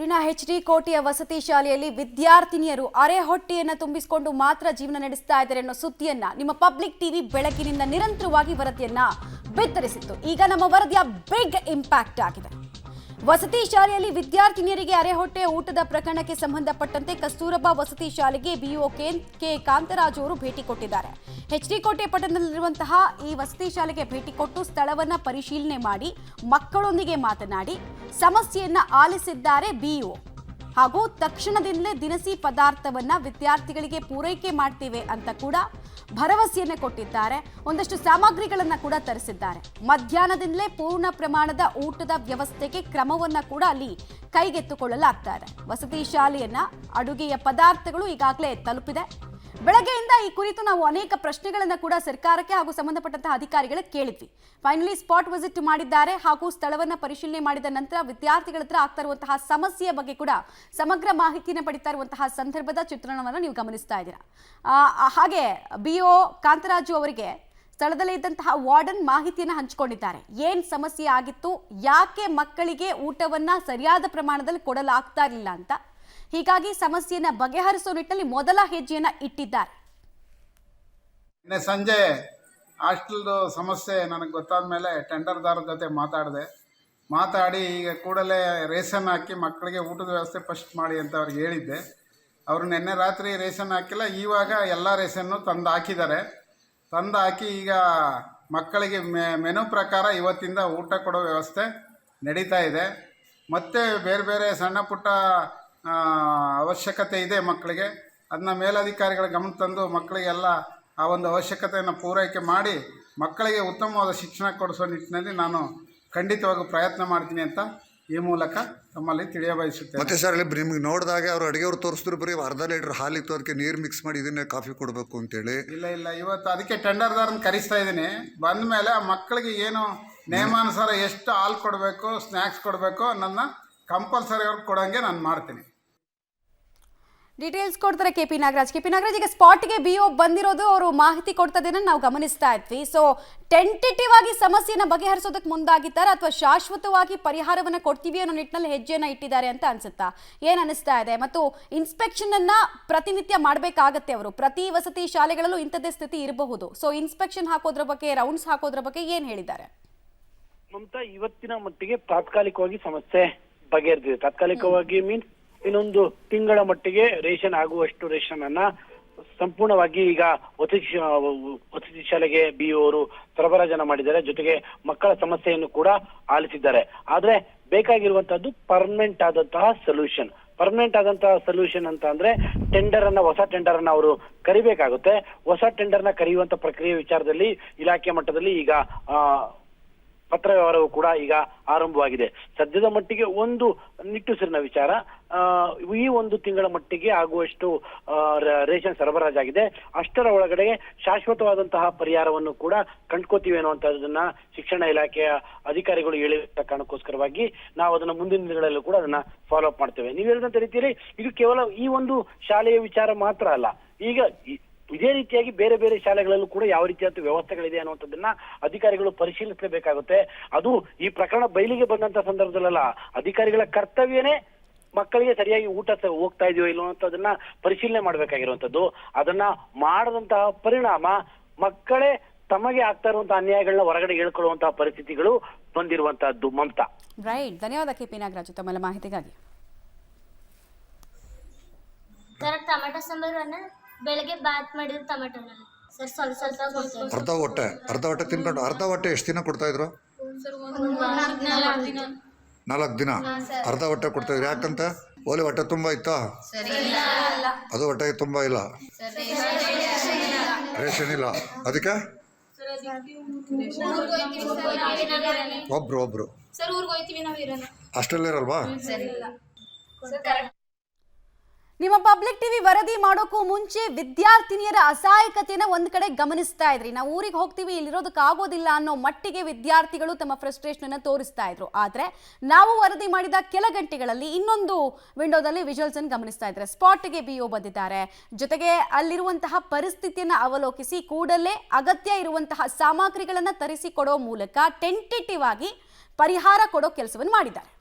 ಮೈಸೂರಿನ ಎಚ್.ಡಿ. ಕೋಟೆಯ ವಸತಿ ಶಾಲೆಯಲ್ಲಿ ವಿದ್ಯಾರ್ಥಿನಿಯರು ಅರೆ ಹೊಟ್ಟೆಯನ್ನು ತುಂಬಿಸಿಕೊಂಡು ಮಾತ್ರ ಜೀವನ ನಡೆಸ್ತಾ ಇದ್ದಾರೆ ಅನ್ನೋ ಸುದ್ದಿಯನ್ನ ನಿಮ್ಮ ಪಬ್ಲಿಕ್ ಟಿವಿ ಬೆಳಕಿನಿಂದ ನಿರಂತರವಾಗಿ ವರದಿಯನ್ನ ಬಿತ್ತರಿಸಿತ್ತು. ಈಗ ನಮ್ಮ ವರದಿಯ ಬಿಗ್ ಇಂಪ್ಯಾಕ್ಟ್ ಆಗಿದೆ. ವಸತಿ ಶಾಲೆಯಲ್ಲಿ ವಿದ್ಯಾರ್ಥಿನಿಯರಿಗೆ ಅರೆ ಹೊಟ್ಟೆ ಊಟದ ಪ್ರಕರಣಕ್ಕೆ ಸಂಬಂಧಪಟ್ಟಂತೆ ಕಸ್ತೂರಬಾ ವಸತಿ ಶಾಲೆಗೆ ಬಿಇಒ ಕೆ ಕಾಂತರಾಜು ಅವರು ಭೇಟಿ ಕೊಟ್ಟಿದ್ದಾರೆ. ಎಚ್.ಡಿ. ಕೋಟೆ ಪಟ್ಟಣದಲ್ಲಿರುವಂತಹ ಈ ವಸತಿ ಶಾಲೆಗೆ ಭೇಟಿ ಕೊಟ್ಟು ಸ್ಥಳವನ್ನ ಪರಿಶೀಲನೆ ಮಾಡಿ ಮಕ್ಕಳೊಂದಿಗೆ ಮಾತನಾಡಿ ಸಮಸ್ಯೆಯನ್ನ ಆಲಿಸಿದ್ದಾರೆ ಬಿಇಒ. ಹಾಗೂ ತಕ್ಷಣದಿಂದಲೇ ದಿನಸಿ ಪದಾರ್ಥವನ್ನ ವಿದ್ಯಾರ್ಥಿಗಳಿಗೆ ಪೂರೈಕೆ ಮಾಡ್ತೀವಿ ಅಂತ ಕೂಡ ಭರವಸೆಯನ್ನು ಕೊಟ್ಟಿದ್ದಾರೆ. ಒಂದಷ್ಟು ಸಾಮಗ್ರಿಗಳನ್ನ ಕೂಡ ತರಿಸಿದ್ದಾರೆ. ಮಧ್ಯಾಹ್ನದಿಂದಲೇ ಪೂರ್ಣ ಪ್ರಮಾಣದ ಊಟದ ವ್ಯವಸ್ಥೆಗೆ ಕ್ರಮವನ್ನ ಕೂಡ ಅಲ್ಲಿ ಕೈಗೆತ್ತಿಕೊಳ್ಳಲಾಗ್ತಾ ಇದೆ. ವಸತಿ ಶಾಲೆಯನ್ನ ಅಡುಗೆಯ ಪದಾರ್ಥಗಳು ಈಗಾಗಲೇ ತಲುಪಿದೆ. ಬೆಳಗ್ಗೆಯಿಂದ ಈ ಕುರಿತು ನಾವು ಅನೇಕ ಪ್ರಶ್ನೆಗಳನ್ನು ಕೂಡ ಸರ್ಕಾರಕ್ಕೆ ಹಾಗೂ ಸಂಬಂಧಪಟ್ಟಂತಹ ಅಧಿಕಾರಿಗಳಿಗೆ ಕೇಳಿದ್ವಿ. ಫೈನಲಿ ಸ್ಪಾಟ್ ವಿಸಿಟ್ ಮಾಡಿದ್ದಾರೆ ಹಾಗೂ ಸ್ಥಳವನ್ನು ಪರಿಶೀಲನೆ ಮಾಡಿದ ನಂತರ ವಿದ್ಯಾರ್ಥಿಗಳ ಹತ್ರ ಆಗ್ತಾ ಇರುವಂತಹ ಸಮಸ್ಯೆಯ ಬಗ್ಗೆ ಕೂಡ ಸಮಗ್ರ ಮಾಹಿತಿಯನ್ನು ಪಡಿತಾ ಇರುವಂತಹ ಸಂದರ್ಭದ ಚಿತ್ರಣವನ್ನು ನೀವು ಗಮನಿಸ್ತಾ ಇದ್ದೀರಾ. ಹಾಗೆ ಬಿಇಒ ಕಾಂತರಾಜು ಅವರಿಗೆ ಸ್ಥಳದಲ್ಲೇ ಇದ್ದಂತಹ ವಾರ್ಡನ್ ಮಾಹಿತಿಯನ್ನು ಹಂಚಿಕೊಂಡಿದ್ದಾರೆ. ಏನ್ ಸಮಸ್ಯೆ ಆಗಿತ್ತು, ಯಾಕೆ ಮಕ್ಕಳಿಗೆ ಊಟವನ್ನ ಸರಿಯಾದ ಪ್ರಮಾಣದಲ್ಲಿ ಕೊಡಲಾಗ್ತಾ ಇರಲಿಲ್ಲ ಅಂತ, ಹೀಗಾಗಿ ಸಮಸ್ಯೆಯನ್ನ ಬಗೆಹರಿಸುವ ನಿಟ್ಟಿನಲ್ಲಿ ಮೊದಲ ಹೆಜ್ಜೆಯನ್ನ ಇಟ್ಟಿದ್ದಾರೆ. ನಿನ್ನೆ ಸಂಜೆ ಹಾಸ್ಟೆಲ್ದು ಸಮಸ್ಯೆ ನನಗೆ ಗೊತ್ತಾದ ಮೇಲೆ ಟೆಂಡರ್ದಾರರ ಜೊತೆ ಮಾತಾಡಿ ಈಗ ಕೂಡಲೇ ರೇಷನ್ ಹಾಕಿ ಮಕ್ಕಳಿಗೆ ಊಟದ ವ್ಯವಸ್ಥೆ ಫಸ್ಟ್ ಮಾಡಿ ಅಂತ ಅವ್ರಿಗೆ ಹೇಳಿದ್ದೆ. ಅವರು ನಿನ್ನೆ ರಾತ್ರಿ ರೇಷನ್ ಹಾಕಿಲ್ಲ, ಇವಾಗ ಎಲ್ಲ ರೇಷನ್ನು ತಂದು ಹಾಕಿದ್ದಾರೆ. ತಂದು ಹಾಕಿ ಈಗ ಮಕ್ಕಳಿಗೆ ಮೆನು ಪ್ರಕಾರ ಇವತ್ತಿಂದ ಊಟ ಕೊಡೋ ವ್ಯವಸ್ಥೆ ನಡೀತಾ ಇದೆ. ಮತ್ತು ಬೇರೆ ಬೇರೆ ಸಣ್ಣ ಪುಟ್ಟ ಅವಶ್ಯಕತೆ ಇದೆ ಮಕ್ಕಳಿಗೆ, ಅದನ್ನ ಮೇಲಧಿಕಾರಿಗಳ ಗಮನ ತಂದು ಮಕ್ಕಳಿಗೆಲ್ಲ ಆ ಒಂದು ಅವಶ್ಯಕತೆಯನ್ನು ಪೂರೈಕೆ ಮಾಡಿ ಮಕ್ಕಳಿಗೆ ಉತ್ತಮವಾದ ಶಿಕ್ಷಣ ಕೊಡಿಸೋ ನಿಟ್ಟಿನಲ್ಲಿ ನಾನು ಖಂಡಿತವಾಗಿ ಪ್ರಯತ್ನ ಮಾಡ್ತೀನಿ ಅಂತ ಈ ಮೂಲಕ ತಮ್ಮಲ್ಲಿ ತಿಳಿಯಬಯಸುತ್ತೇನೆ. ಮತ್ತೆ ಸರ್, ಇಲ್ಲಿ ನಿಮ್ಗೆ ನೋಡಿದಾಗ ಅವರು ಅಡುಗೆಯವ್ರು ತೋರಿಸಿದ್ರು ಬರೀ ಅರ್ಧ ಲೀಟ್ರ್ ಹಾಲಿತ್ತು, ಅದಕ್ಕೆ ನೀರು ಮಿಕ್ಸ್ ಮಾಡಿ ಇದನ್ನೇ ಕಾಫಿ ಕೊಡಬೇಕು ಅಂತೇಳಿ. ಇಲ್ಲ ಇವತ್ತು ಅದಕ್ಕೆ ಟೆಂಡರ್ದಾರನ್ನ ಕರೆಸ್ತಾ ಇದ್ದೀನಿ. ಬಂದ ಮೇಲೆ ಆ ಮಕ್ಕಳಿಗೆ ಏನು ನಿಯಮಾನುಸಾರ ಎಷ್ಟು ಹಾಲು ಕೊಡಬೇಕು, ಸ್ನ್ಯಾಕ್ಸ್ ಕೊಡಬೇಕು ಅನ್ನೋದನ್ನ ಕಂಪಲ್ಸರಿ ಅವ್ರಿಗೆ ಕೊಡೋಂಗೆ ನಾನು ಮಾಡ್ತೀನಿ. ಡೀಟೇಲ್ಸ್ ಕೊಡ್ತಾರೆ ಕೆಪಿ ನಾಗರಾಜ್. ಈಗ ಸ್ಪಾಟ್ಗೆ ಬಿಇಒ ಬಂದಿರೋದು, ಅವರು ಮಾಹಿತಿ ಕೊಡ್ತದೇನ ನಾವು ಗಮನಿಸ್ತಾ ಇದ್ವಿ. ಸೊ ಟೆಂಟೇಟಿವ್ ಆಗಿ ಸಮಸ್ಯೆನ ಬಗೆಹರಿಸೋದಕ್ಕೆ ಮುಂದಾಗಿದ್ದಾರೆ ಅಥವಾ ಶಾಶ್ವತವಾಗಿ ಪರಿಹಾರವನ್ನ ಕೊಡ್ತೀವಿ ಅನ್ನೋ ನಿಟ್ಟಿನಲ್ಲಿ ಹೆಜ್ಜೆಯನ್ನ ಇಟ್ಟಿದ್ದಾರೆ ಅಂತ ಅನ್ಸುತ್ತಾ? ಏನ್ ಅನಿಸ್ತಾ ಇದೆ? ಮತ್ತು ಇನ್ಸ್ಪೆಕ್ಷನ್ ಅನ್ನ ಪ್ರತಿನಿತ್ಯ ಮಾಡಬೇಕಾಗತ್ತೆ ಅವರು. ಪ್ರತಿ ವಸತಿ ಶಾಲೆಗಳಲ್ಲೂ ಇಂಥದ್ದೇ ಸ್ಥಿತಿ ಇರಬಹುದು. ಸೊ ಇನ್ಸ್ಪೆಕ್ಷನ್ ಹಾಕೋದ್ರ ಬಗ್ಗೆ, ರೌಂಡ್ಸ್ ಹಾಕೋದ್ರ ಬಗ್ಗೆ ಏನ್ ಹೇಳಿದ್ದಾರೆ? ಮಮತಾ, ಇವತ್ತಿನ ಮಟ್ಟಿಗೆ ತಾತ್ಕಾಲಿಕವಾಗಿ ಸಮಸ್ಯೆ ಬಗೆಹರಿದಿದೆ. ತಾತ್ಕಾಲಿಕವಾಗಿ ಮೀನ್ಸ್ ಇನ್ನೊಂದು ತಿಂಗಳ ಮಟ್ಟಿಗೆ ರೇಷನ್ ಆಗುವಷ್ಟು ರೇಷನ್ ಅನ್ನ ಸಂಪೂರ್ಣವಾಗಿ ಈಗ ವಸತಿ ಶಾಲೆಗೆ ಬಿಇಒ ಅವರು ಸರಬರಾಜನ ಮಾಡಿದ್ದಾರೆ. ಜೊತೆಗೆ ಮಕ್ಕಳ ಸಮಸ್ಯೆಯನ್ನು ಕೂಡ ಆಲಿಸಿದ್ದಾರೆ. ಆದ್ರೆ ಬೇಕಾಗಿರುವಂತಹದ್ದು ಪರ್ಮನೆಂಟ್ ಆದಂತಹ ಸೊಲ್ಯೂಷನ್ ಅಂತ ಅಂದ್ರೆ ಹೊಸ ಟೆಂಡರ್ ಅನ್ನ ಅವರು ಕರಿಬೇಕಾಗುತ್ತೆ. ಹೊಸ ಟೆಂಡರ್ ನ ಕರೆಯುವಂತ ಪ್ರಕ್ರಿಯೆ ವಿಚಾರದಲ್ಲಿ ಇಲಾಖೆ ಮಟ್ಟದಲ್ಲಿ ಈಗ ಪತ್ರ ವ್ಯವಹಾರವು ಕೂಡ ಈಗ ಆರಂಭವಾಗಿದೆ. ಸದ್ಯದ ಮಟ್ಟಿಗೆ ಒಂದು ನಿಟ್ಟುಸಿರಿನ ವಿಚಾರ, ಈ ಒಂದು ತಿಂಗಳ ಮಟ್ಟಿಗೆ ಆಗುವಷ್ಟು ರೇಷನ್ ಸರಬರಾಜಾಗಿದೆ. ಅಷ್ಟರ ಒಳಗಡೆ ಶಾಶ್ವತವಾದಂತಹ ಪರಿಹಾರವನ್ನು ಕೂಡ ಕಂಡ್ಕೋತೀವಿ ಅನ್ನುವಂಥದ್ದನ್ನ ಶಿಕ್ಷಣ ಇಲಾಖೆಯ ಅಧಿಕಾರಿಗಳು ಹೇಳಿದ ಕಾರಣಕ್ಕೋಸ್ಕರವಾಗಿ ನಾವು ಅದನ್ನ ಮುಂದಿನ ದಿನಗಳಲ್ಲೂ ಕೂಡ ಅದನ್ನ ಫಾಲೋ ಅಪ್ ಮಾಡ್ತೇವೆ. ನೀವು ಹೇಳಿದಂತ ರೀತಿಯಲ್ಲಿ ಇದು ಕೇವಲ ಈ ಒಂದು ಶಾಲೆಯ ವಿಚಾರ ಮಾತ್ರ ಅಲ್ಲ. ಈಗ ಇದೇ ರೀತಿಯಾಗಿ ಬೇರೆ ಬೇರೆ ಶಾಲೆಗಳಲ್ಲೂ ಕೂಡ ಯಾವ ರೀತಿಯಾದ ವ್ಯವಸ್ಥೆಗಳಿದೆ ಅನ್ನುವಂಥದ್ದನ್ನ ಅಧಿಕಾರಿಗಳು ಪರಿಶೀಲಿಸಲೇಬೇಕಾಗುತ್ತೆ. ಅದು ಈ ಪ್ರಕರಣ ಬಯಲಿಗೆ ಬಂದಂತ ಸಂದರ್ಭದಲ್ಲ, ಅಧಿಕಾರಿಗಳ ಕರ್ತವ್ಯನೇ ಮಕ್ಕಳಿಗೆ ಸರಿಯಾಗಿ ಊಟ ಹೋಗ್ತಾ ಇದೆಯೋ ಇಲ್ಲೋ ಅನ್ನೋದನ್ನ ಪರಿಶೀಲನೆ ಮಾಡ್ಬೇಕಾಗಿರುವಂತದ್ದು. ಅದನ್ನ ಮಾಡದಂತಹ ಪರಿಣಾಮ ಮಕ್ಕಳೇ ತಮಗೆ ಆಗ್ತಾ ಇರುವಂತಹ ಅನ್ಯಾಯಗಳನ್ನ ಹೊರಗಡೆ ಹೇಳ್ಕೊಳ್ಳುವಂತಹ ಪರಿಸ್ಥಿತಿಗಳು ಬಂದಿರುವಂತಹದ್ದು. ಮಮತಾ, ರೈಟ್. ಧನ್ಯವಾದ ಕೆಪಿ ನಾಗರಾಜು ತಮ್ಮ ಮಾಹಿತಿಗಾಗಿ. ಟೊಮೆಟೊ ಸಾಂಬಾರನ್ನ ಬೆಳಗ್ಗೆ ಬಾತ್ ಮಾಡಿದ್ರೆ ಟೊಮೆಟೊನ ಸರ್ ಸ್ವಲ್ಪ ಕೊಡ್ತಾರೆ. ಅರ್ಧ ಹೊಟ್ಟೆ ತಿನ್ಕೊಂಡು ಅರ್ಧ ಹೊಟ್ಟೆ ಎಷ್ಟು ದಿನ ಕೊಡ್ತಾ ಇದ್ರು? 4 ದಿನ ಅರ್ಧ ಹೊಟ್ಟೆ ಕೊಡ್ತಾ ಇದ್ರು. ಯಾಕಂತ ಓಲಿ ಹೊಟ್ಟೆ ತುಂಬ ಇತ್ತಾ? ಅದು ಹೊಟ್ಟೆಗೆ ತುಂಬ ಇಲ್ಲ, ರೇಷನ್ ಇಲ್ಲ, ಅದಕ್ಕೆ ಒಬ್ರು ಅಷ್ಟಲ್ಲಿರಲ್ವಾ? ನಿಮ್ಮ ಪಬ್ಲಿಕ್ ಟಿವಿ ವರದಿ ಮಾಡೋಕ್ಕೂ ಮುಂಚೆ ವಿದ್ಯಾರ್ಥಿನಿಯರ ಅಸಹಾಯಕತೆಯನ್ನು ಒಂದ್ ಕಡೆ ಗಮನಿಸ್ತಾ ಇದ್ರಿ. ನಾವು ಊರಿಗೆ ಹೋಗ್ತೀವಿ, ಇಲ್ಲಿರೋದಕ್ಕಾಗೋದಿಲ್ಲ ಅನ್ನೋ ಮಟ್ಟಿಗೆ ವಿದ್ಯಾರ್ಥಿಗಳು ತಮ್ಮ ಫ್ರಸ್ಟ್ರೇಷನ್ ಅನ್ನು ತೋರಿಸ್ತಾ ಇದ್ರು. ಆದ್ರೆ ನಾವು ವರದಿ ಮಾಡಿದ ಕೆಲ ಗಂಟೆಗಳಲ್ಲಿ ಇನ್ನೊಂದು ವಿಂಡೋದಲ್ಲಿ ವಿಜುವಲ್ಸ್ ಅನ್ನು ಗಮನಿಸ್ತಾ ಇದ್ರೆ ಸ್ಪಾಟ್ಗೆ ಬಿಇಒ ಬಂದಿದ್ದಾರೆ. ಜೊತೆಗೆ ಅಲ್ಲಿರುವಂತಹ ಪರಿಸ್ಥಿತಿಯನ್ನು ಅವಲೋಕಿಸಿ ಕೂಡಲೇ ಅಗತ್ಯ ಇರುವಂತಹ ಸಾಮಗ್ರಿಗಳನ್ನು ತರಿಸಿ ಕೊಡೋ ಮೂಲಕ ಟೆಂಟೇಟಿವ್ ಆಗಿ ಪರಿಹಾರ ಕೊಡೋ ಕೆಲಸವನ್ನು ಮಾಡಿದ್ದಾರೆ.